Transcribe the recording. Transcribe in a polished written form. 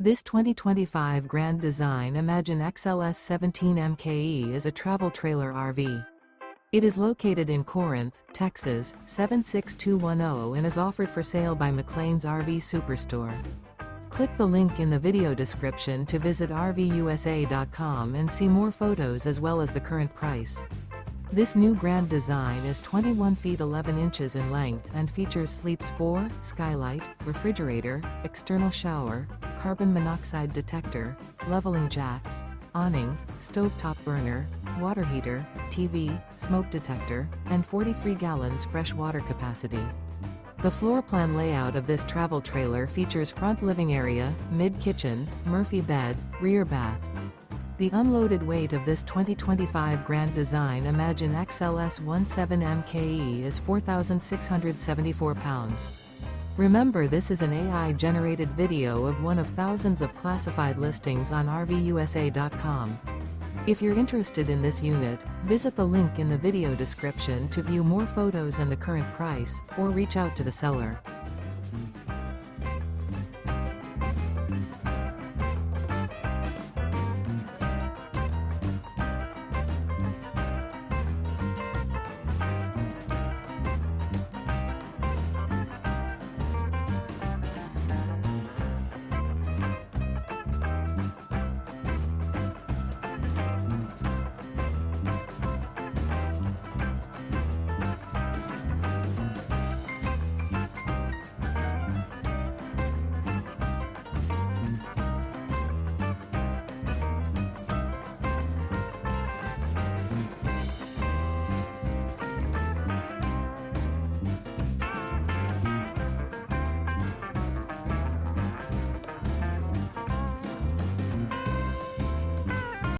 This 2025 Grand Design Imagine XLS 17 MKE is a travel trailer RV. It is located in Corinth, Texas, 76210 and is offered for sale by McClain's RV Superstore. Click the link in the video description to visit RVUSA.com and see more photos as well as the current price. This new Grand Design is 21 feet 11 inches in length and features sleeps 4, skylight, refrigerator, external shower, carbon monoxide detector, leveling jacks, awning, stovetop burner, water heater, TV, smoke detector, and 43 gallons fresh water capacity. The floor plan layout of this travel trailer features front living area, mid-kitchen, Murphy bed, rear bath. The unloaded weight of this 2025 Grand Design Imagine XLS 17 MKE is 4,674 pounds. Remember, this is an AI-generated video of one of thousands of classified listings on RVUSA.com. If you're interested in this unit, visit the link in the video description to view more photos and the current price, or reach out to the seller.